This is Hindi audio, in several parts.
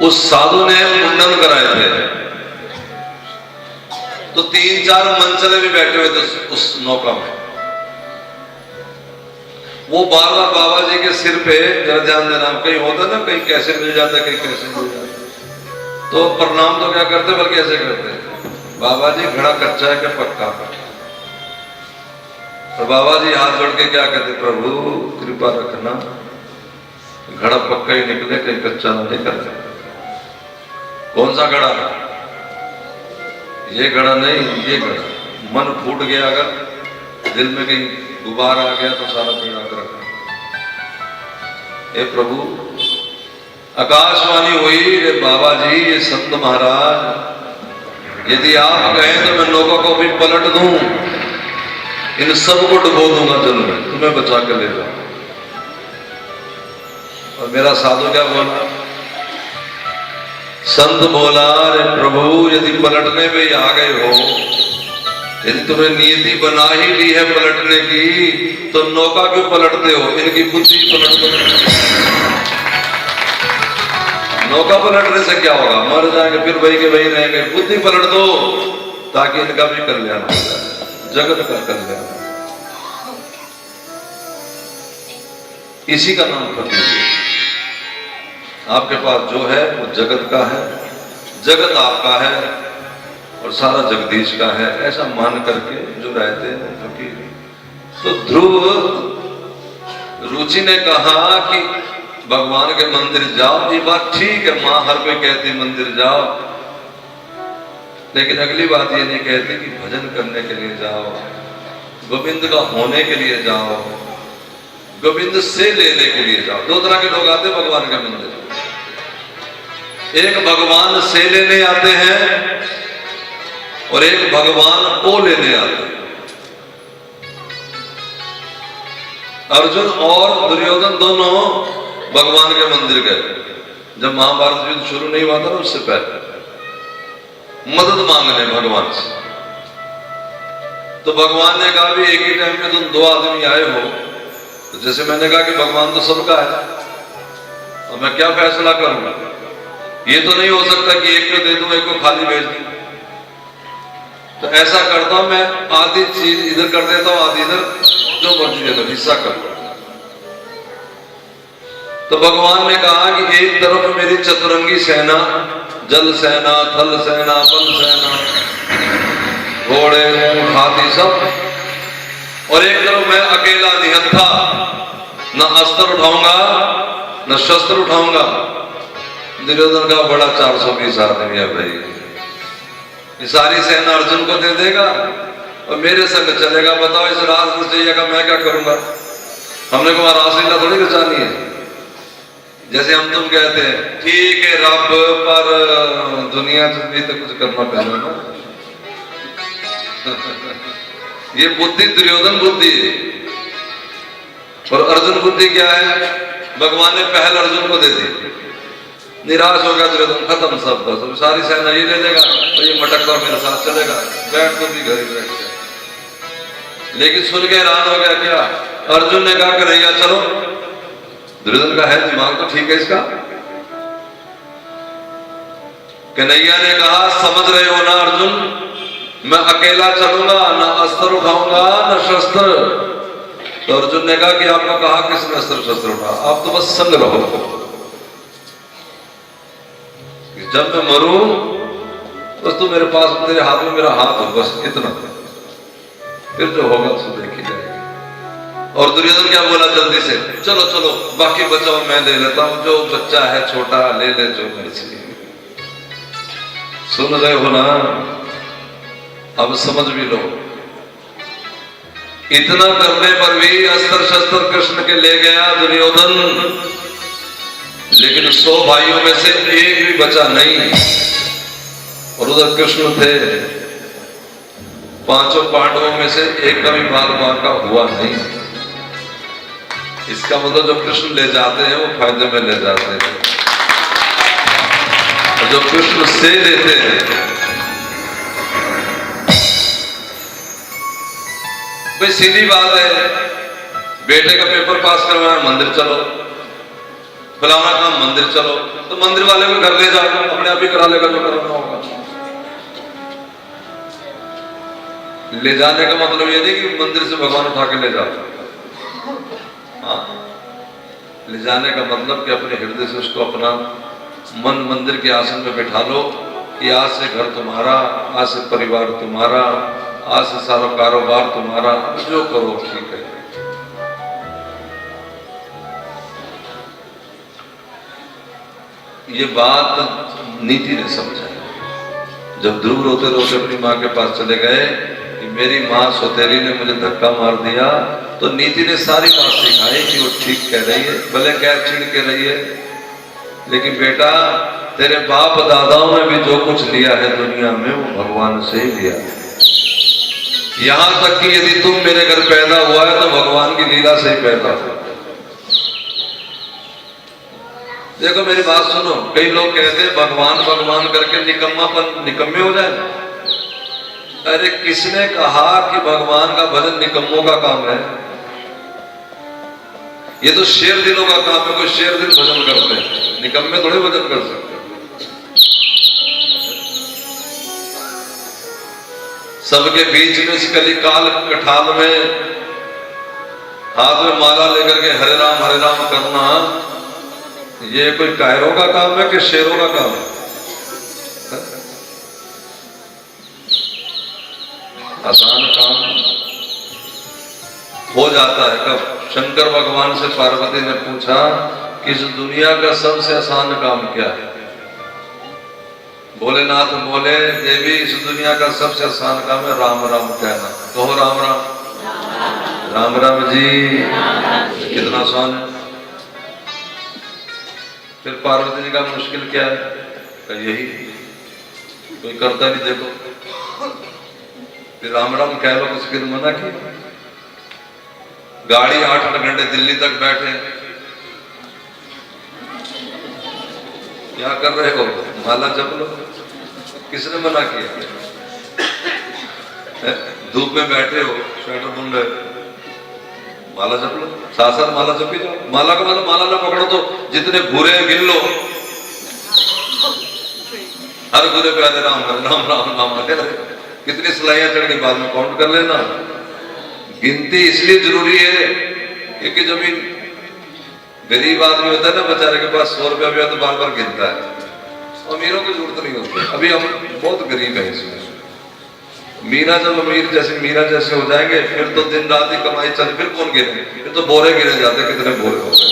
उस साधु ने मुंडन कराए थे, तो 3-4 मनचले भी बैठे हुए थे उस नौका में। वो बार बार बाबा जी के सिर पे, जरा ध्यान देना, कहीं होता ना, कहीं कैसे मिल जाता है, कहीं कैसे मिल जाता है, तो प्रणाम तो क्या करते बल्कि ऐसे करते, बाबा जी घड़ा कच्चा है कि पक्का। और बाबा जी हाथ जोड़ के क्या कहते, प्रभु कृपा रखना, घड़ा पक्का ही निकले, कहीं कच्चा ना निकले। कौन सा घड़ा? ये घड़ा नहीं, ये घड़ा। मन फूट गया, अगर दिल में कहीं गुबार आ गया तो सारा बेड़ा कर। हे प्रभु, आकाशवाणी हुई, रे बाबा जी, ये संत महाराज, यदि आप कहें तो मैं नौका को भी पलट दूं, इन सबको डुबो दूंगा जल में, तुम्हें बचा कर ले जाऊं। और मेरा साधु क्या बोला? संत बोला, रे प्रभु, यदि पलटने में ही आ गए हो, यदि तुम्हें नियति बना ही ली है पलटने की, तो नौका क्यों पलटते हो? इनकी बुद्धि पलट दो। नौका पलटने से क्या होगा? मर जाएंगे, फिर वही के वही रहेंगे। बुद्धि पलट दो ताकि इनका भी कल्याण हो जाए, जगत का कल्याण। इसी का नाम फकीर है। आपके पास जो है वो जगत का है, जगत आपका है और सारा जगदीश का है, ऐसा मान करके जो रहते हैं फकीर। तो ध्रुव रुचि ने कहा कि भगवान के मंदिर जाओ। ये बात ठीक है, मां हर कोई कहती मंदिर जाओ, लेकिन अगली बात ये नहीं कहती कि भजन करने के लिए जाओ, गोविंद का होने के लिए जाओ, गोविंद से लेने के लिए जाओ। दो तरह के लोग आते हैं भगवान के मंदिर। एक भगवान से लेने आते हैं और एक भगवान को लेने आते हैं। अर्जुन और दुर्योधन दोनों भगवान के मंदिर गए। जब महाभारत युद्ध शुरू नहीं हुआ था ना, उससे पहले मदद मांगने भगवान से, तो भगवान ने कहा भी एक ही टाइम में तुम 2 आदमी आए हो, तो जैसे मैंने कहा कि भगवान तो सबका है, और मैं क्या फैसला करूंगा? ये तो नहीं हो सकता कि एक को दे दूं, एक को खाली भेज दूं। तो ऐसा करता हूं, मैं आधी चीज इधर कर देता हूं, आधी इधर, जो मर्जी दे दो, हिस्सा कर लो। तो भगवान ने कहा कि एक तरफ मेरी चतुरंगी सेना, जल सेना, थल सेना, वन सेना, घोड़े, ऊंट, हाथी सब, और एक तरफ मैं अकेला निहत्था, न अस्त्र उठाऊंगा न शस्त्र उठाऊंगा। दुर्योधन का बड़ा 420 आदमी है भाई, ये सारी सेना अर्जुन को दे देगा और मेरे संग चलेगा। बताओ इस रासलीला का मैं क्या करूंगा? हमने को रासलीला थोड़ी रचानी है। जैसे हम तुम कहते हैं ठीक है रब, पर दुनिया से भी तो कुछ करना पड़ेगा ना। ये बुद्धि दुर्योधन बुद्धि है। और अर्जुन बुद्धि क्या है? भगवान ने पहल अर्जुन को दे दी, निराश हो गया दुर्योधन, खत्म सब सारी सेना ये ले लेगा और ये मटकता मेरे साथ चलेगा, बैठ तो भी घर ही बैठ गया। लेकिन सुन के हैरान हो गया, क्या? अर्जुन ने कहा कन्हैया चलो। दुर्योधन का है दिमाग तो ठीक है इसका। कन्हैया ने कहा समझ रहे हो ना अर्जुन, मैं अकेला चलूंगा, ना अस्त्र उठाऊंगा ना शस्त्र। तो अर्जुन ने कहा कि आपको कहा किसने अस्त्र शस्त्र उठा? आप तो बस संग रहो, जब मैं मरूं बस तू मेरे पास, तेरे हाथ में मेरा हाथ हो, बस इतना, फिर जो होगा उसको देखी जाएगी। और दुर्योधन क्या बोला? जल्दी से चलो चलो, बाकी बचाओ मैं ले लेता हूं, जो बच्चा है छोटा ले ले जो मर्जी। सुन रहे हो ना? अब समझ भी लो। इतना करने पर भी अस्त्र शस्त्र कृष्ण के ले गया दुर्योधन, लेकिन 100 भाइयों में से एक भी बचा नहीं। और उधर कृष्ण थे, 5 पांडवों में से एक का भी बाल बांका हुआ नहीं। इसका मतलब जो कृष्ण ले जाते हैं वो फायदे में ले जाते हैं, और जो कृष्ण से लेते हैं, भाई सीधी बात है, बेटे का पेपर पास करवाना, मंदिर चलो, फलाना काम मंदिर चलो, तो मंदिर वाले को घर ले जाओ, अपने आप ही करा लेगा जो कराना होगा। ले जाने का मतलब ये नहीं कि मंदिर से भगवान उठा के ले जाओ। हाँ, ले जाने का मतलब कि अपने हृदय से उसको अपना मन मंदिर के आसन में बैठा लो कि आज से घर तुम्हारा, आज से परिवार तुम्हारा, आज से सारा कारोबार तुम्हारा, जो करो ठीक है। ये बात नीति ने समझा। जब ध्रुव रोते रोते अपनी माँ के पास चले गए कि मेरी माँ सौतेली ने मुझे धक्का मार दिया, तो नीति ने सारी बात सिखाई कि वो ठीक कह रही है, भले क्या चिढ़ के रही है, लेकिन बेटा तेरे बाप दादाओं ने भी जो कुछ लिया है दुनिया में वो भगवान से ही लिया। यहां तक कि यदि तुम मेरे घर पैदा हुआ है तो भगवान की लीला से ही पैदा हुआ। देखो मेरी बात सुनो, कई लोग कहते हैं भगवान भगवान करके निकम्मे हो जाए। अरे किसने कहा कि भगवान का भजन निकम्मों का काम है? ये तो शेर दिलों का काम है, कोई शेर दिल भजन करते हैं, निकम्मे थोड़े भजन कर सकते। सबके बीच में इस कलिकाल कठाल में हाथ में माला लेकर के हरे राम करना, ये कोई कायरों का काम है कि शेरों का काम है? आसान काम हो जाता है। कब शंकर भगवान से पार्वती ने पूछा कि इस दुनिया का सबसे आसान काम क्या है? भोलेनाथ बोले देवी इस दुनिया का सबसे आसान काम है राम राम कहना। कहो राम राम। राम राम जी कितना आसान है। फिर पार्वती जी का मुश्किल क्या है? यही कोई करता नहीं, देखो फिर राम राम कह लो, किसी ने मना किया? गाड़ी 8 घंटे दिल्ली तक बैठे, क्या कर रहे हो? माला जप लो। किसने मना किया? धूप में बैठे हो, स्वेटर बुन रहे, माला जप लो, साथ साथ माला जपी जाओ। माला का मतलब माला ना पकड़ो तो जितने भूरे गिन लो, हर भूरे पे हरे राम राम राम राम राम। कितनी सिलाइयां चढ़ गई, बाद में काउंट कर लेना। गिनती इसलिए जरूरी है क्योंकि जब गरीब आदमी होता है ना, बेचारे के पास 100 रुपया भी हो तो बार बार गिनता है। अमीरों की जरूरत नहीं होती। अभी हम बहुत गरीब हैं इसमें। मीरा जब अमीर जैसे मीरा जैसे हो जाएंगे फिर तो दिन रात ही कमाई चल, फिर कौन गिने? फिर तो बोरे गिने जाते, कितने बोरे होते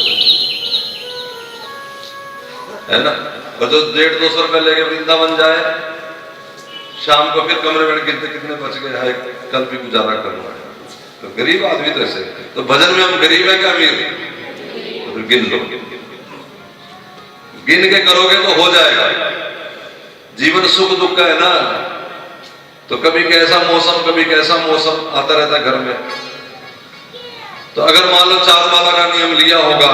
है ना। और जो 150-200 रुपया लेके वृंदावन जाए, शाम को फिर कमरे में गिनते कितने बच गए है, कल भी गुजारा करना है। तो गरीब आदमी तो ऐसे। तो भजन में हम गरीब है क्या अमीर? तो फिर गिन लो, गिन के करोगे तो हो जाएगा। जीवन सुख दुख का है ना, तो कभी कैसा मौसम कभी कैसा मौसम आता रहता है घर में। तो अगर मान लो 4 माला का नियम लिया होगा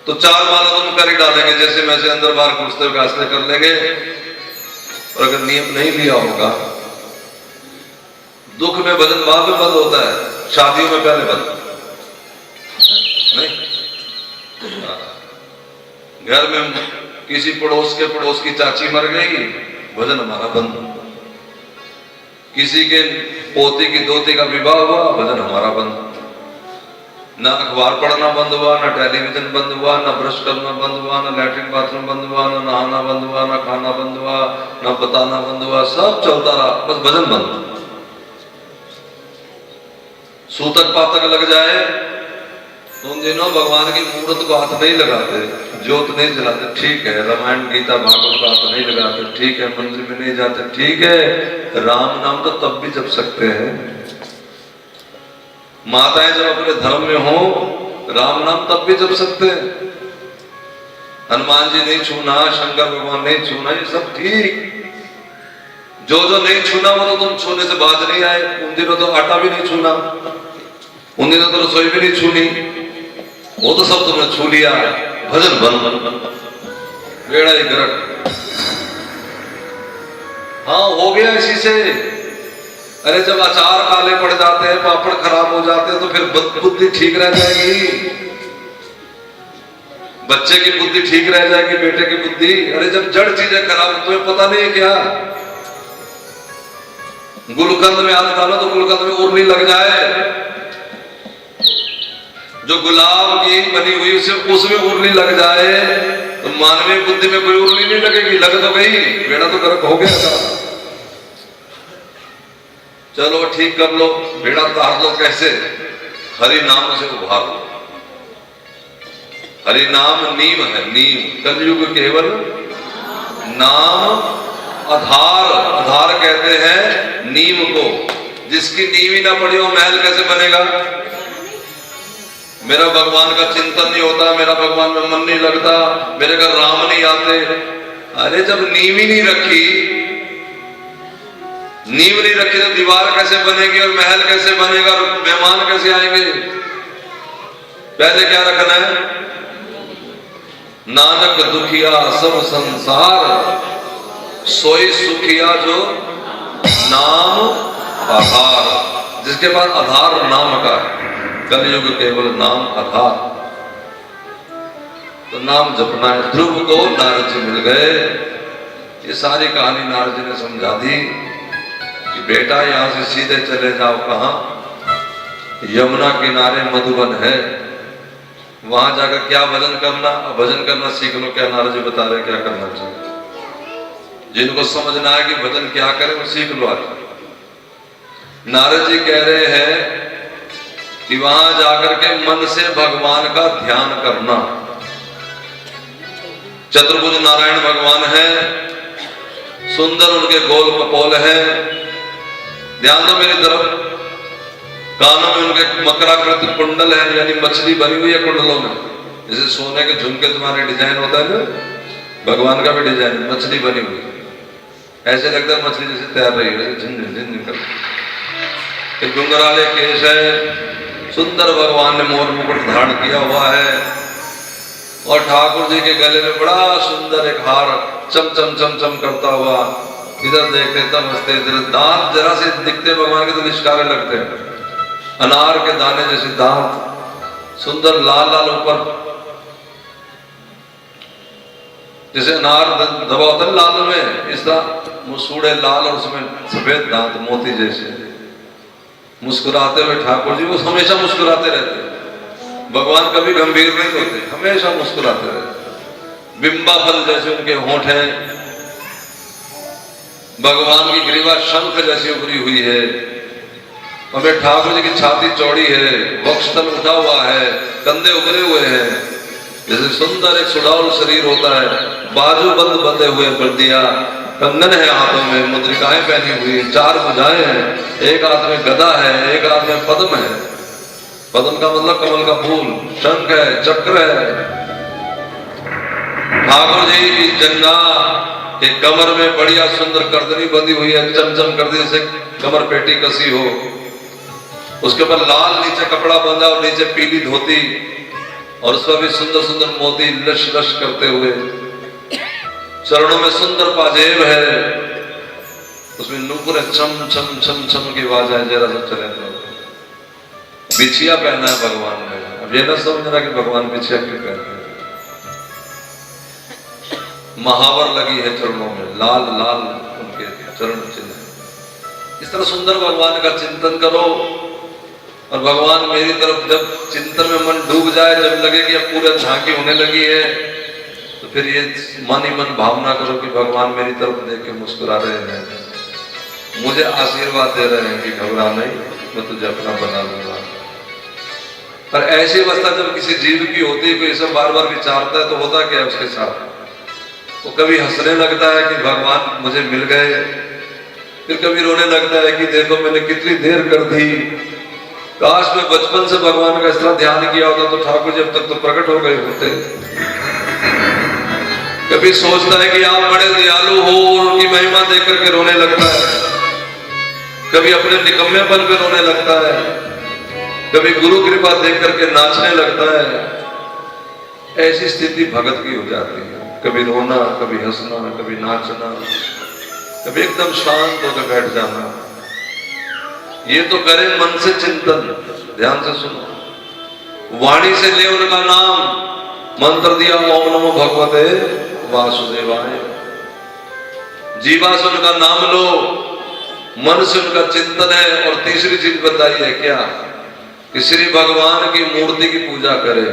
तो 4 माला तुम कर ही डालेंगे, जैसे मैं से अंदर बाहर घुसते हुए आस्ते कर लेंगे। और अगर नियम नहीं लिया होगा, दुख में भजन बाद में बंद होता है, शादियों में पहले बंद नहीं। घर में किसी पड़ोस की चाची मर गई, भजन हमारा बंद। किसी के पोते की दोते का विवाह हुआ, भजन हमारा बंद। ना अखबार पढ़ना बंद हुआ, ना टेलीविजन बंद हुआ, ना ब्रश करना बंद हुआ, ना लैट्रिन बाथरूम बंद हुआ, ना नहाना बंद हुआ, ना खाना बंद हुआ, ना बताना बंद हुआ, सब चलता रहा, बस भजन बंद। सूतक पातक लग जाए तो उन दिनों भगवान की मूर्त को हाथ नहीं लगाते, ज्योत नहीं जलाते, ठीक है। रामायण गीता भागवत को हाथ नहीं लगाते, ठीक है। मंदिर में नहीं जाते, ठीक है। राम नाम तो तब भी जप सकते हैं। माताएं जब अपने धर्म में हो, राम नाम तब भी जप सकते हैं। हनुमान जी नहीं छूना, शंकर भगवान नहीं छूना, ये सब ठीक। जो नहीं छूना वो तो तुम छूने से बाज नहीं आए। उन दिनों तो आटा भी नहीं छूना, उन दिनों तो रसोई भी नहीं छूनी, वो तो सब तुमने छू लिया। भजन बंद, बेड़ा ही गर्क। हाँ हो गया इसी से। अरे जब अचार काले पड़ जाते हैं, पापड़ खराब हो जाते हैं, तो फिर बुद्धि ठीक रह जाएगी? बच्चे की बुद्धि ठीक रह जाएगी, बेटे की बुद्धि, अरे जब जड़ चीजें खराब, तुम्हें पता नहीं है क्या? गुलकंद में हाथ डालो तो गुलकंद में उर्ली लग जाए, जो गुलाब की बनी हुई उसमें उर्ली लग जाए, तो मानवीय बुद्धि में कोई उर्ली नहीं लगेगी, लग तो गई, बेड़ा तो गर्क हो गया था। चलो ठीक कर लो, बेड़ा तार लो, कैसे? हरि नाम से उभार लो। हरि नाम नीम है, नीम। कलयुग केवल नाम आधार, आधार कहते हैं नीम को। जिसकी नींव ही ना पड़ी हो, महल कैसे बनेगा? मेरा भगवान का चिंतन नहीं होता, मेरा भगवान में मन नहीं लगता, मेरे घर राम नहीं आते। अरे जब नींव ही नहीं रखी, नींव नहीं रखी तो दीवार कैसे बनेगी और महल कैसे बनेगा और मेहमान कैसे आएंगे? पहले क्या रखना है? नानक दुखिया सब संसार, सोई सुखिया जो नाम आधार। जिसके पास आधार नाम का है, कलयुग केवल नाम आधार, तो नाम जपना है। ध्रुव को नारद जी मिल गए, ये सारी कहानी नारद जी ने समझा दी कि बेटा यहां से सीधे चले जाओ, कहां? यमुना किनारे मधुबन है, वहां जाकर क्या भजन करना, भजन करना सीख लो। क्या नारद जी बता रहे क्या करना चाहिए? जिनको समझना है कि भजन क्या करें वो सीख लो। आज नारद जी कह रहे हैं कि वहां जाकर के मन से भगवान का ध्यान करना। चतुर्भुज नारायण भगवान है, सुंदर उनके गोल कपोल है, ध्यान दो मेरी तरफ। कानों में उनके मकराकृत कुंडल है, यानी मछली बनी हुई है कुंडलों में, जैसे सोने के झुमके तुम्हारे डिजाइन होता है ना, भगवान का भी डिजाइन मछली बनी हुई है। ऐसे लगता है मछली जैसे तैर रही है, झिन झिन कर। घुंघराले केश है, सुंदर भगवान ने मोर मुकुट धारण किया हुआ है, और ठाकुर जी के गले में बड़ा सुंदर एक हार चम चम चम चम करता हुआ। इधर देखते तब हंसते, इधर दांत जरा से दिखते भगवान के तो लिशकारे लगते हैं, अनार के दाने जैसे दांत, सुंदर लाल लाल ऊपर, जैसे अनार दबा होता है लाल में, इस तरह मुसूड़े लाल और उसमें सफेद दांत मोती जैसे। मुस्कुराते हुए ठाकुर जी, वो हमेशा मुस्कुराते रहते हैं। भगवान कभी गंभीर नहीं होते, हमेशा मुस्कुराते रहते। बिंबा फल जैसे उनके होंठ हैं, भगवान की ग्रीवा शंख जैसी उभरी हुई है। हमें ठाकुर जी की छाती चौड़ी है, वक्षस्थल उठा हुआ है, कंधे उभरे हुए हैं, जैसे सुंदर एक सुडौल शरीर होता है, बाजू बंद बंधे हुए बल्दिया, कंगन है हाथों में, मुद्रिकाएं पहनी हुई, चार भुजाएं हैं, एक हाथ में गदा है, एक हाथ में पद्म है। पद्म का मतलब कमल का फूल, शंख है, चक्र है। ठाकुर जी की जंगा के कमर में बढ़िया सुंदर करदनी बंधी हुई है, चमचम करदी जैसे कमर पेटी कसी हो। उसके ऊपर लाल नीचे कपड़ा बंधा और नीचे पीली धोती, और उसमें भी सुंदर सुंदर मोती लश लश करते हुए। चरणों में सुंदर पाजेब है, उसमें नूपुर छम छम छम छम की आवाज है। जरा सा चले तो बिछिया पहना है भगवान ने। अब ये ना समझना कि भगवान बिछिया क्यों पहनते हैं। महावर लगी है चरणों में, लाल लाल उनके चरण चिन्ह। इस तरह सुंदर भगवान का चिंतन करो, और भगवान मेरी तरफ जब चिंतन में मन डूब जाए, जब लगे कि अब पूरा झांकी होने लगी है, तो फिर ये मन ही मन भावना करो कि भगवान मेरी तरफ देख के मुस्कुरा रहे हैं, मुझे आशीर्वाद दे रहे हैं कि घबरा नहीं, मैं तुझे अपना बना लूंगा। पर ऐसी अवस्था जब किसी जीव की होती है, कोई सब बार बार विचारता है, तो होता क्या है उसके साथ? वो कभी हंसने लगता है कि भगवान मुझे मिल गए, फिर कभी रोने लगता है कि देखो मैंने कितनी देर कर दी, काश मैं बचपन से भगवान का इस तरह ध्यान किया होता तो ठाकुर जी अब तक तो प्रकट हो गए होते। कभी सोचता है कि आप बड़े दयालु हो और उनकी महिमा देख करके रोने लगता है, कभी अपने निकम्मेपन पे रोने लगता है, कभी गुरु कृपा देख करके नाचने लगता है। ऐसी स्थिति भगत की हो जाती है, कभी रोना, कभी हंसना, कभी नाचना, कभी एकदम शांत होकर बैठ जाना। ये तो करे मन से चिंतन, ध्यान से सुनो, वाणी से ले उनका नाम, मंत्र दिया ओम नमो भगवते वासुदेवाय। जीवा से उनका नाम लो, मन से उनका चिंतन है। और तीसरी चीज बताई है क्या कि श्री भगवान की मूर्ति की पूजा करें।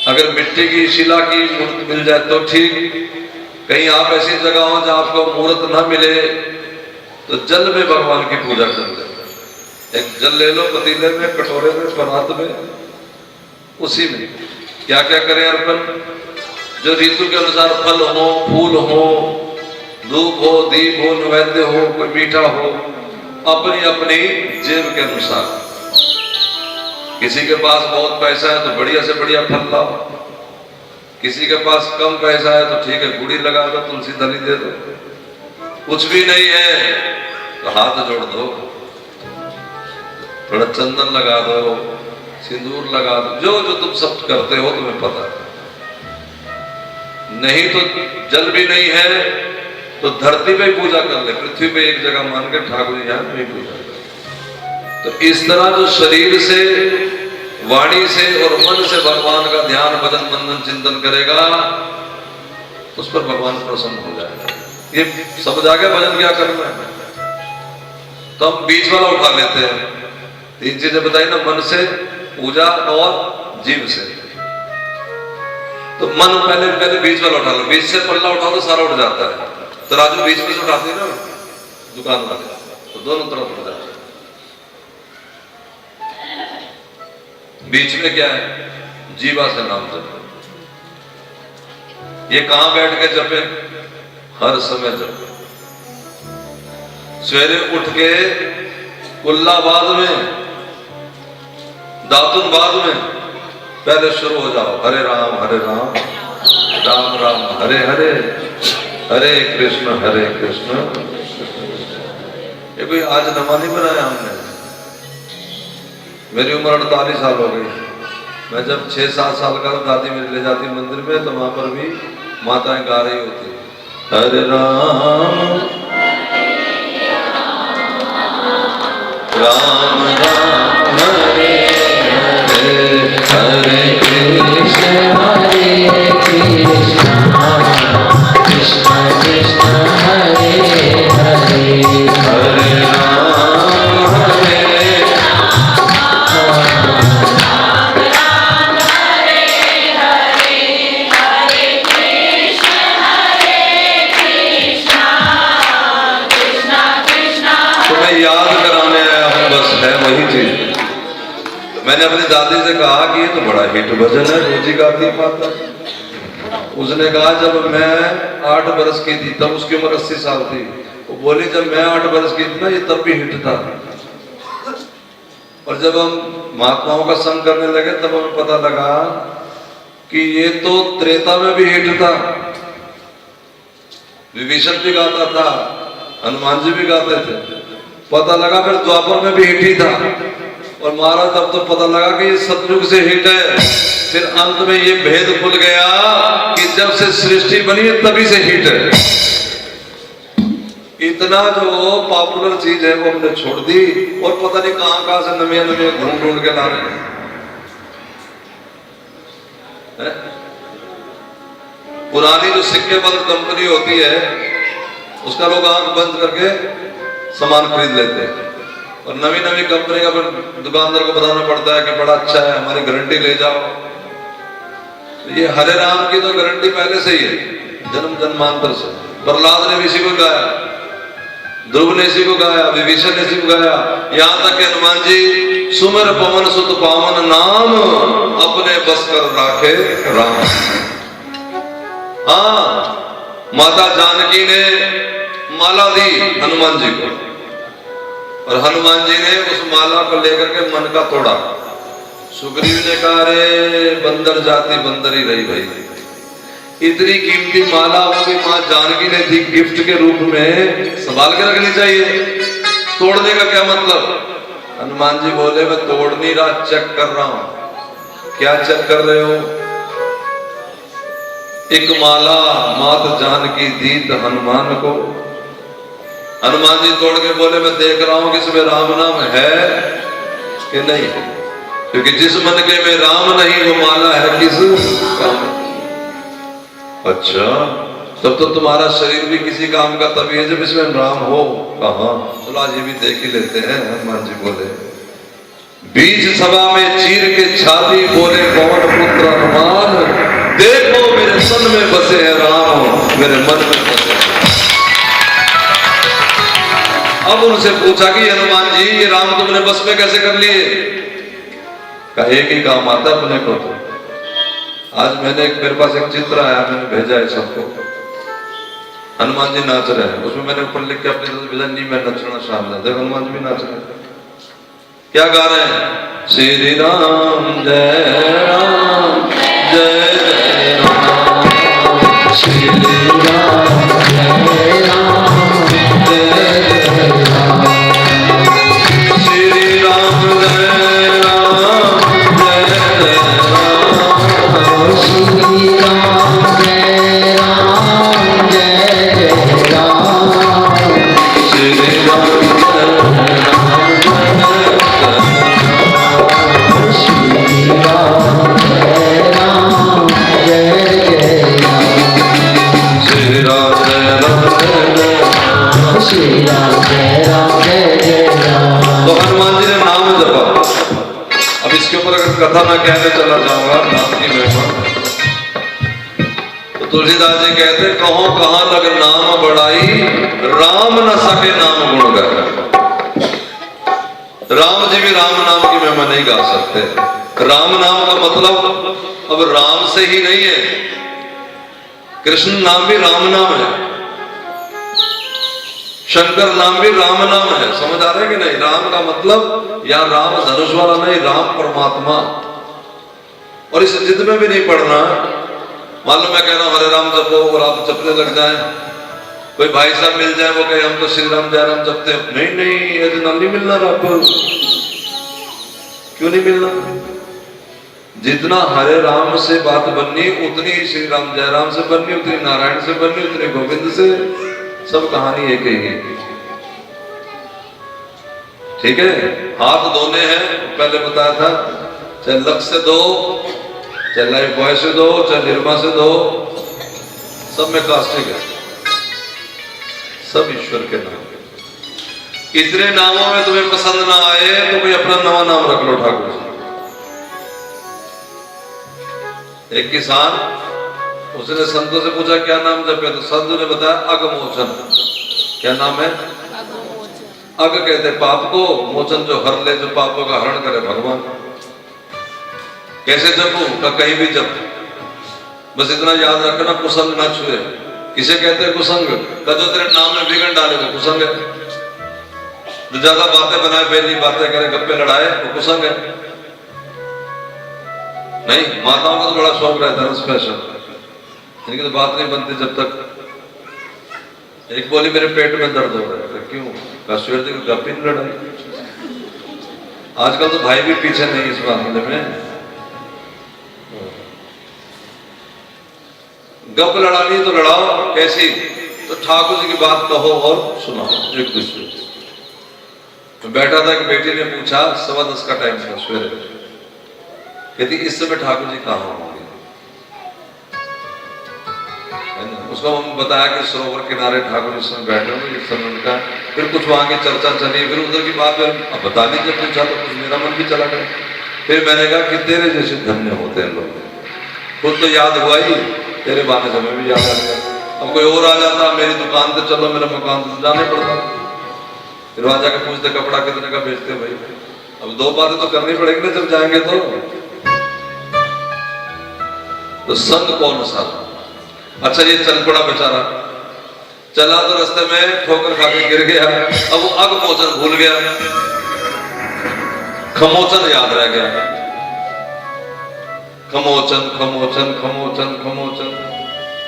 अगर मिट्टी की शिला की मूर्ति मिल जाए तो ठीक, कहीं आप ऐसी जगह हो जहां आपको मूर्त ना मिले तो जल में भगवान की पूजा कर ले। एक जल ले लो पतीले में, कटोरे में, परात में, उसी में क्या क्या करें अर्पण। जो ऋतु के अनुसार फल हो, फूल हो, धूप हो, दीप हो, नैवेद्य हो, कोई मीठा हो, अपनी अपनी जेब के अनुसार। किसी के पास बहुत पैसा है तो बढ़िया से बढ़िया फल लाओ, किसी के पास कम पैसा है तो ठीक है गुड़ी लगा दो, तुलसी दली दे दो। कुछ भी नहीं है तो हाथ जोड़ दो, थोड़ा चंदन लगा दो, सिंदूर लगा दो, जो जो तुम सब करते हो तुम्हें पता है। नहीं तो जल भी नहीं है तो धरती पे पूजा कर ले, पृथ्वी पे एक जगह मान के ठाकुर जी यहाँ नहीं पूजा कर। तो इस तरह जो शरीर से, वाणी से और मन से भगवान का ध्यान, भजन, बंधन, चिंतन करेगा उस पर भगवान प्रसन्न हो जाएगा। ये समझ आ गया भजन क्या करना है। तो हम बीच वाला उठा लेते हैं। तीन चीजें बताई ना, मन से, पूजा और जीव से। तो मन पहले बीच वाला उठा लो, बीच से पल्ला उठाओ तो सारा उठ जाता है। तो राजू बीच में से उठाते हैं ना दुकान वाले, तो दोनों तरफ उठ जाता है। बीच में क्या है? जीवा से नाम जपो। ये कहां बैठ के जपे? हर समय जपे। सवेरे उठ के कुल्लाबाद में, दातुनबाद में पहले शुरू हो जाओ, हरे राम राम राम हरे हरे, हरे कृष्ण ये कोई आज नमा नहीं बनाया हमने। मेरी उम्र 48 साल हो गई। मैं जब 6-7 साल का दादी मेरी ले जाती मंदिर में तो वहां पर भी माताएं गा रही होती, हरे राम राम राम हरे हरे, हरे कृष्ण कृष्ण कृष्ण हरे हरे, हरे राम हरे याद कराने आया हूं, बस है वही चीज। मैंने अपनी दादी से कहा कि ये तो बड़ा हिट भजन है, रोजी गाती पाता। उसने कहा जब मैं 8 बरस की थी, तब उसकी उम्र 80 साल थी। वो बोली जब मैं 8 बरस की थी ना, ये तब भी हिट था। और जब हम महात्माओं का संग करने लगे तब हमें पता लगा कि ये तो त्रेता में भी हिट था। विभीषण भी गाता था, हनुमान जी भी गाते थे। पता लगा फिर द्वापर में भी हिट ही था। और महाराज तब तो पता लगा कि ये सतयुग से हिट है। फिर अंत में ये भेद खुल गया कि जब से सृष्टि बनी है तभी से हिट है। इतना जो पॉपुलर चीज है वो हमने छोड़ दी और पता नहीं कहां से नवे ढूंढ के ला रहे हैं। पुरानी जो सिक्के बंद कंपनी होती है उसका लोग आंख बंद करके सामान खरीद लेते हैं। और नवी कंपनी का फिर दुकानदार को बताना पड़ता है कि बड़ा अच्छा है, हमारी गारंटी ले जाओ। तो ये हरे राम की तो गारंटी पहले से ही है, जन्म जन्मांतर से। प्रहलाद ने भी इसी को गाया, ध्रुव ने इसी को गाया, विभीषण ने इसी को गाया। यहां तक कि हनुमान जी सुमर पवन सुत पावन नाम, अपने बस कर राखे राम। हाँ, माता जानकी ने माला दी हनुमान जी को और हनुमान जी ने उस माला को लेकर के मन का तोड़ा। सुग्रीव ने कहा रे बंदर जाति बंदर ही रही भाई, इतनी कीमती माला होगी मां जानकी ने दी गिफ्ट के रूप में, संभाल के रखनी चाहिए। तोड़ने का क्या मतलब? हनुमान जी बोले मैं तोड़ नहीं रहा, चेक कर रहा हूं। क्या चेक कर रहे हो? एक माला मात जानकी दीत हनुमान को। हनुमान जी तोड़ के बोले मैं देख रहा हूं कि इसमें राम नाम है कि नहीं है। क्योंकि जिस मन के में राम नहीं वो माला है किस काम। अच्छा, तब तो तुम्हारा शरीर भी किसी काम का तभी है जब इसमें राम हो। कहा, चलो आज ये भी देख ही लेते हैं। हनुमान जी बोले, बीच सभा में चीर के छाती बोले पवन पुत्र हनुमान, देखो मेरे सन में बसे हैं राम, मेरे मन में बसे हैं। अब उनसे पूछा कि हनुमान जी ये राम तुमने बस में कैसे कर लिए? का एक ही काम आता अपने को। तो आज मैंने मेरे पास एक चित्र आया, मैंने भेजा है सबको। हनुमान जी नाच रहे हैं, उसमें मैंने ऊपर लिख के अपने भेजा, नहीं मैं नचना शामिल है। देखो हनुमान जी भी नाच रहे हैं। क्या गा रहे हैं? श्री राम जय राम जय जय राम, श्री राम जय राम जय जय राम, श्री राम जय राम जय जय राम, श्री राम जय राम जय जय राम, श्री राम तो हनुमान जी ने नाम जपा। अब इसके ऊपर अगर कथा मैं कहने चला जाऊंगा नाम की महिमा, तो तुलसीदास जी कहते, कहो कहां लग नाम बढ़ाई, राम न सके नाम गुण गाए। राम जी भी राम नाम की महिमा नहीं गा सकते। राम नाम का मतलब अब राम से ही नहीं है, कृष्ण नाम भी राम नाम है, शंकर नाम भी राम नाम है। समझ आ रहा है कि नहीं? राम का मतलब या राम धनुष वाला नहीं, राम परमात्मा। और इस जिद में भी नहीं पढ़ना। मान लो मैं कह रहा हूं हरे राम जपो और आप जपने लग जाए, कोई भाई साहब मिल जाए वो कहे हम तो श्री राम जय राम जपते हैं। नहीं नहीं, ऐसे नाम नहीं मिलना आपको। क्यों नहीं मिलना? जितना हरे राम से बात बननी उतनी श्री राम जय राम से बननी, उतनी नारायण से बननी, उतनी गोविंद से। सब कहानी एक ही है। ठीक है, हाथ धोने हैं, पहले बताया था, चाहे लक्ष्य से दो, चाहे लाइफ बॉय से दो, चाहे निर्मा से दो, सब में कास्टिक है, सब ईश्वर के नाम। इतने नामों में तुम्हें पसंद ना आए तो कोई अपना नवा नाम रख लो ठाकुर जी। एक किसान, उसने संतों से पूछा क्या नाम जपे, तो संतों ने बताया अगमोचन। क्या नाम है? अग कहते पाप को, मोचन जो हर ले, जो पापों का हरण करे भगवान। कैसे जपू? का कहीं भी जप, बस इतना याद रखना कुसंग ना छुए। किसे कहते हैं कुसंग? का जो तेरे नाम में विघन डाले वो कुसंग है। जो ज्यादा बातें बनाए, बेली बातें करे, गप्पे लड़ाए, वो कुसंग है। नहीं, माताओं को तो बड़ा शौक रहता है स्पेशल, इनकी तो बात नहीं बनती जब तक। एक बोली मेरे पेट में दर्द हो रहा है। क्यों? कश्मीर जी को गप्पी नहीं लड़ाई। आजकल तो भाई भी पीछे नहीं इस मामले में। गप लड़ानी तो लड़ाओ, कैसी? तो ठाकुर जी की बात कहो और सुनाओ एक दूसरे को। मैं बैठा था कि बेटी ने पूछा, 10:15 का टाइम था सवेरे, कहती इस समय ठाकुर जी कहाँ होंगे? उसको हम बताया कि सरोवर किनारे ठाकुर इस समय बैठे होंगे, इस समय उनका। फिर कुछ वहां की चर्चा चली, फिर उधर की बात अब बताने जब पूछा तो कुछ मेरा मन भी चला गया। फिर मैंने कहा कि तेरे जैसे धन्य होते हैं लोग। खुद तो याद हुआ ही, तेरे बाने समय भी याद आ गया। अब कोई और आ जाता, मेरी दुकान पे चलो, मेरा मकान तो जाने पड़ता। फिर वहां जाके पूछते कपड़ा कितने का बेचते भाई। अब दो बातें तो करनी पड़ेगी ना जब जाएंगे तो संग कौन सा? अच्छा ये चल पड़ा बेचारा, चला तो रास्ते में ठोकर खा के गिर गया। अब वो अगमोचन भूल गया, खमोचन याद रह गया। खमोचन खमोचन खमोचन खमोचन,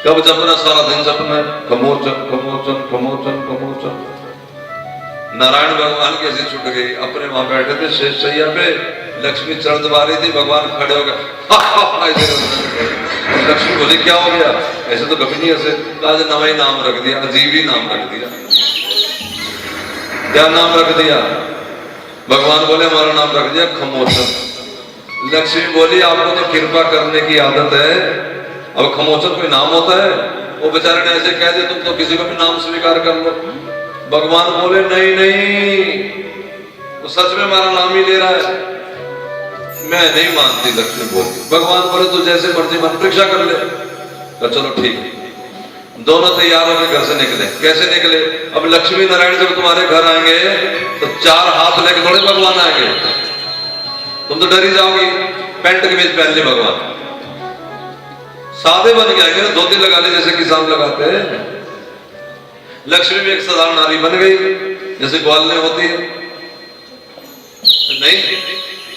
कब जपना? सारा दिन जपना है। खमोचन खमोचन खमोचन खमोचन। नारायण भगवान की हंसी छूट गई। अपने वहां बैठे थे शेष शैया पे, लक्ष्मी चरण दबा रही थी, भगवान खड़े हो गए। लक्ष्मी बोली क्या हो गया? ऐसे तो कभी नहीं हंसे। आज नवा ही नाम रख दिया, अजीब ही नाम रख दिया। क्या नाम रख दिया? भगवान बोले हमारा नाम रख दिया खमोचन। लक्ष्मी बोली आपको तो कृपा करने की आदत है, अब खमोचन कोई नाम होता है? वो बेचारे ने ऐसे कह दिया तुम तो किसी को भी नाम स्वीकार कर लो। भगवान बोले नहीं नहीं, वो सच में हमारा नाम ही ले रहा है। मैं नहीं मानती, लक्ष्मी बोली। भगवान बोले तो जैसे मर्जी मन परीक्षा कर ले। तो चलो ठीक है। दोनों तैयार होकर घर से निकले। कैसे निकले? अब लक्ष्मी नारायण जब तुम्हारे घर आएंगे तो 4 हाथ लेके थोड़े भगवान आएंगे, तुम तो डर ही जाओगी। पैंट कमीज पहन ली भगवान, सादे बन के आएंगे, धोती लगा ले जैसे किसान लगाते हैं। लक्ष्मी भी एक साधारण नारी बन गई जैसे ग्वाल होती है। नहीं,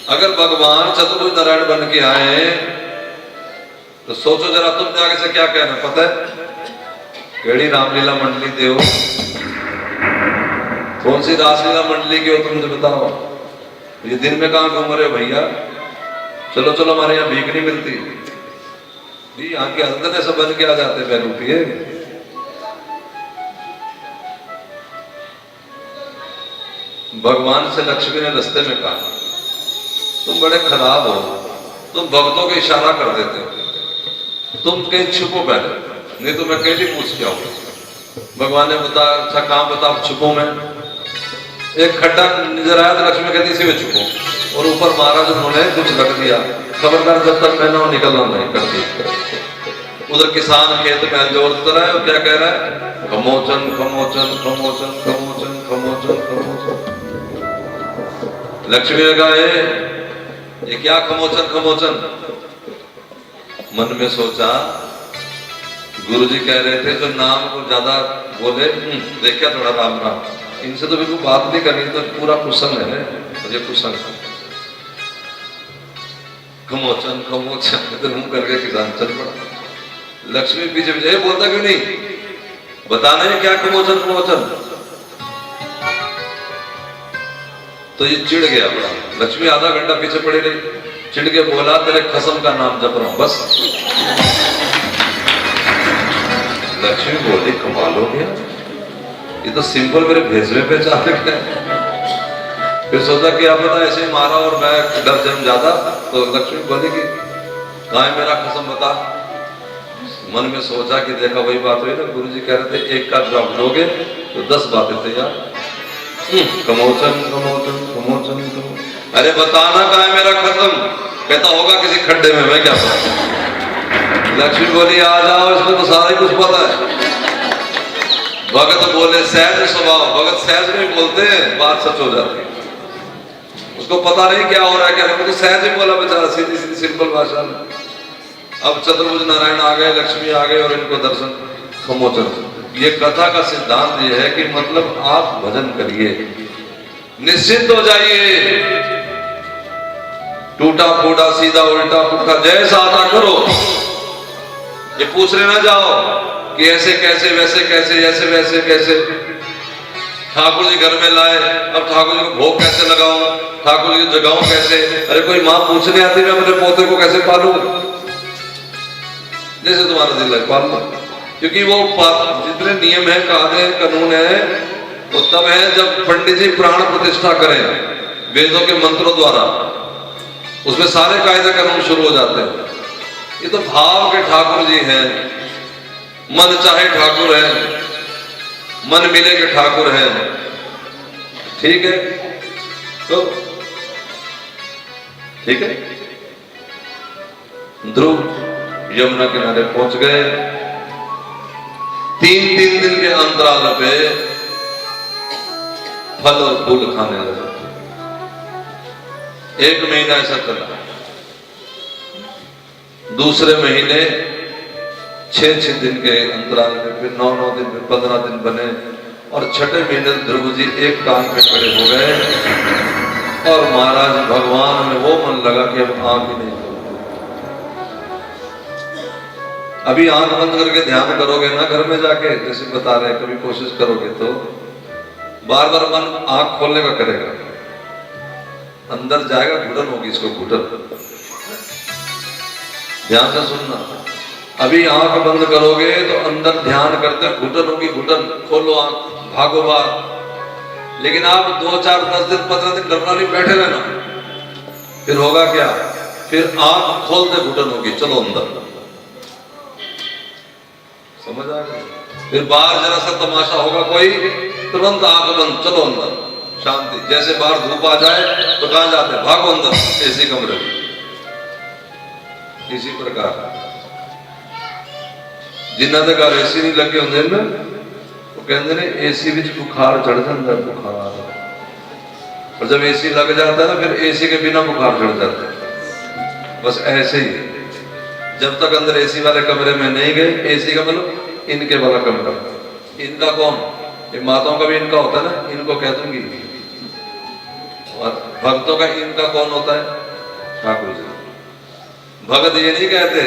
अगर भगवान चतुर्भुज नारायण बन के आए तो सोचो जरा, तुमने आगे से क्या कहना पता है? केड़ी रामलीला मंडली दे हो, कौन सी रासलीला मंडली की हो, तुम मुझे बताओ। ये दिन में कहां घूम रहे हो भैया? चलो चलो, हमारे यहाँ भीख नहीं मिलती। यहाँ की हजरत ऐसा बन के आ जाते हैं बैरूपिए। भगवान से लक्ष्मी ने रास्ते में कहा तुम बड़े खराब हो, तुम भक्तों को इशारा कर देते हो, तुम कहीं छुपो पहले, नहीं तो मैं कहीं पूछ के आऊंगा। भगवान ने बताया अच्छा काम बता, छुपो। मैं एक खड्डा नजर आया तो लक्ष्मी कहती इसी में छुपो, और ऊपर महाराज उन्होंने कुछ रख दिया, खबरदार जब तक मैं ना निकलना नहीं करती। उधर किसान खेत में जोड़ता रहा है और क्या कह रहा है? खमोचन खमोचन खमोचन खमोचन खमोचन खमोचन। लक्ष्मी ने कहा ये क्या खमोचन खमोचन? मन में सोचा गुरुजी कह रहे थे जो नाम को ज्यादा बोले देखा थोड़ा राम राम, इनसे तो बिल्कुल बात नहीं करनी, तो पूरा कुसंग है मुझे, कुसंग। खमोचन खमोचन तो मुंह करके किसान चल पड़ा। लक्ष्मी पीछे पीछे बोलता क्यों नहीं, बताना है क्या खमोचन खमोचन। तो ये चिढ़ गया बड़ा। लक्ष्मी आधा घंटा पीछे पड़ी रही, चिढ़ के बोला तेरे कसम का नाम जप रहा हूं बस। लक्ष्मी बोली कमाल हो गया, ये तो सिंपल मेरे भेजवे पे चाहते हैं। फिर सोचा कि आप बता ऐसे ही मारा और मैं डर जम जाता। तो लक्ष्मी बोली कि कहाँ है मेरा कसम बता। मन में सोचा कि देखा वही बात हुई ना, गुरुजी कह रहे थे एक का जवाब दोगे तो 10 बातें तैयार। कमोचन कमोचन कमोचन कमोचन, अरे बताना कहाँ है मेरा कसम। कहता होगा किसी खड्डे में, मैं क्या पता। लक्ष्मी बोली आ जाओ, इसको तो सारा ही कुछ पता है। भगत बोले सहज स्वभाव, भगत सहज में बोलते हैं बात सच हो जाती है। उसको पता नहीं क्या हो रहा है, क्या नहीं, तो सहज ही बोला बेचारा, सीधी सीधी सिंपल भाषा में। अब चतुर्भुज नारायण आ गए, लक्ष्मी आ गए और इनको दर्शन खमोचन। ये कथा का सिद्धांत ये है कि मतलब आप भजन करिए, निश्चिंत हो जाइए, टूटा फूटा सीधा उल्टा पुट्ठा जैसा आता करो। ये पूछने ना जाओ कि ऐसे कैसे वैसे कैसे ऐसे वैसे कैसे। ठाकुर जी घर में लाए, अब ठाकुर जी को भोग कैसे लगाऊं, ठाकुर जी को जगाऊं कैसे। अरे कोई माँ पूछने आती मैं अपने पोते को कैसे पालूं, जैसे तुम्हारा दिल है पाल लो। क्योंकि वो जितने नियम है, कायदे कानून है, वो तब है जब पंडित जी प्राण प्रतिष्ठा करें वेदों के मंत्रों द्वारा, उसमें सारे कायदे कानून शुरू हो जाते हैं। ये तो भाव के ठाकुर जी हैं, मन चाहे ठाकुर है, मन मिले के ठाकुर है। ठीक है, तो ठीक है। ध्रुव यमुना किनारे पहुंच गए। 3 दिन के अंतराल पे फल और फूल खाने लगे। 1 महीना ऐसा चला। दूसरे महीने 6 दिन के अंतराल में फिर 9 दिन में 15 दिन बने, और छठे महीने ध्रुव जी एक कान पे खड़े हो गए और महाराज भगवान में वो मन लगा कि अब आंख ही नहीं खोलते। अभी आंख बंद करके ध्यान करोगे ना घर में जाके, जैसे बता रहे कभी कोशिश करोगे तो बार बार मन आंख खोलने का करेगा, अंदर जाएगा, घुटन होगी, इसको घुटन। ध्यान से सुनना, अभी आंख बंद करोगे तो अंदर ध्यान करते घुटन होगी, घुटन। खोलो आंख, भागो बाहर। लेकिन आप 2, 4, 10 दिन 15 दिन डरना नहीं बैठे रहना, फिर होगा क्या? फिर आंख खोलते घुटन होगी, चलो अंदर। समझ आ गई? फिर बाहर जरा सा तमाशा होगा कोई, तुरंत आंख बंद, चलो अंदर, शांति। जैसे बाहर धूप आ जाए तो कहां जाते हैं? भागो अंदर, एसी कमरे में। इसी प्रकार जिन्हों के घर एसी नहीं लगे होंगे ना, वो कहते हैं एसी में बुखार चढ़ जाता है, बुखार। और जब एसी लग जाता है ना, फिर एसी के बिना बुखार चढ़ जाता है। बस ऐसे ही जब तक अंदर एसी वाले कमरे में नहीं गए, एसी का मतलब इनके वाला कमरा। इनका कौन? ये माताओं का भी इनका होता है ना, इनको कह दूंगी। और भक्तों का इनका कौन होता है? ठाकुर जी। भगत ये नहीं कहते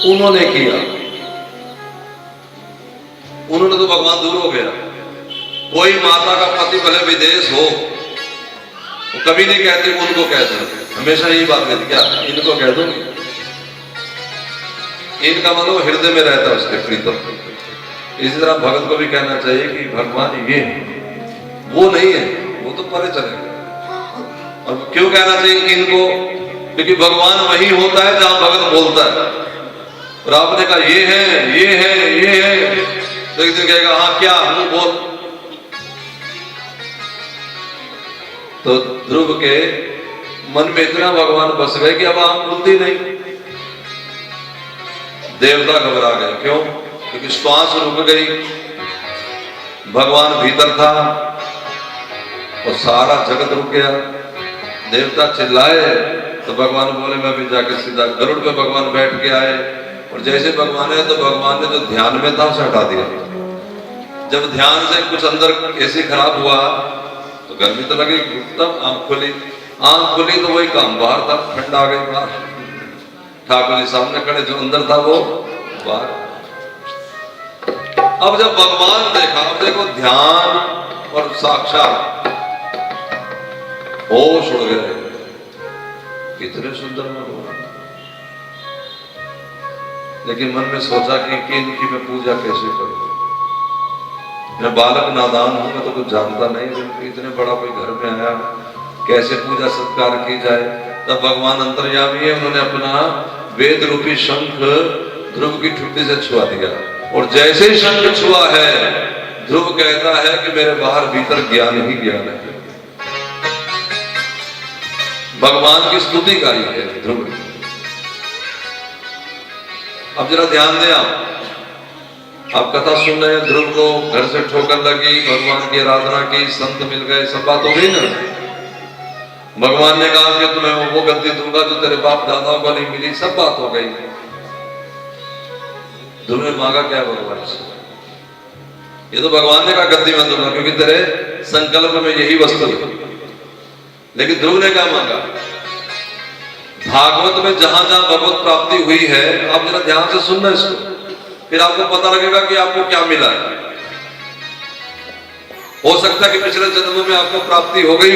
उन्होंने किया, उन्होंने तो भगवान दूर हो गया। कोई माता का पति भले विदेश हो, वो कभी नहीं कहते उनको कहते, हमेशा यही बात कहती, क्या इनको कह दूंगी। इनका मतलब हृदय में रहता है उसके प्रीतम। इसी तरह भगत को भी कहना चाहिए कि भगवान ये वो नहीं है, वो तो परे चलेगा। और क्यों कहना चाहिए इनको? क्योंकि भगवान वही होता है जहां भगत बोलता है। और आपने कहा ये है, ये है, ये है, तो एक दिन कहेगा हाँ क्या हूं, बोल। तो ध्रुव के मन में इतना भगवान बस गए कि अब आंख खुलती नहीं। देवता घबरा गए, क्यों? क्योंकि श्वास रुक गई, भगवान भीतर था और सारा जगत रुक गया। देवता चिल्लाए तो भगवान बोले मैं भी जाके सीधा गरुड़ पे भगवान बैठ के आए। और जैसे भगवान है तो भगवान ने जो ध्यान में था उसे हटा दिया। जब ध्यान से कुछ अंदर ऐसे खराब हुआ तो गर्मी तो लगी, तब आंख खुली। आंख खुली तो वही काम, बाहर था, ठंड आ गई बाहर। ठाकुर जी सामने खड़े, जो अंदर था वो बाहर। अब जब भगवान देखा, अब देखो ध्यान और साक्षात होश उड़ गए। कितने सुंदर भगवान। लेकिन मन में सोचा कि इनकी मैं पूजा कैसे करूं। मैं बालक नादान हूं, मैं तो कुछ जानता नहीं, इतने बड़ा कोई घर में आया, कैसे पूजा सत्कार की जाए। तब भगवान अंतर्यामी है, उन्होंने अपना वेद रूपी शंख ध्रुव की ठुड्डी से छुआ दिया। और जैसे ही शंख छुआ है, ध्रुव कहता है कि मेरे बाहर भीतर ज्ञान ही ज्ञान है। भगवान की स्तुति गाई है ध्रुव। अब जरा ध्यान दें आप कथा सुन रहे हैं, ध्रुव को घर से ठोकर लगी, भगवान की आराधना की, संत मिल गए, सब बात हो गई ना। भगवान ने कहा कि तुम्हें वो गद्दी दूंगा जो तेरे बाप दादाओं को नहीं मिली, सब बात हो गई। ध्रुव ने मांगा क्या भगवान से? ये तो भगवान ने कहा गद्दी मैं दूंगा क्योंकि तेरे संकल्प में यही वस्तु है। लेकिन ध्रुव ने क्या मांगा? भागवत में जहां जहां भगवत प्राप्ति हुई है, आप जरा ध्यान से सुनना इसको, फिर आपको पता लगेगा कि आपको क्या मिला है। हो सकता है कि पिछले जन्म में आपको प्राप्ति हो गई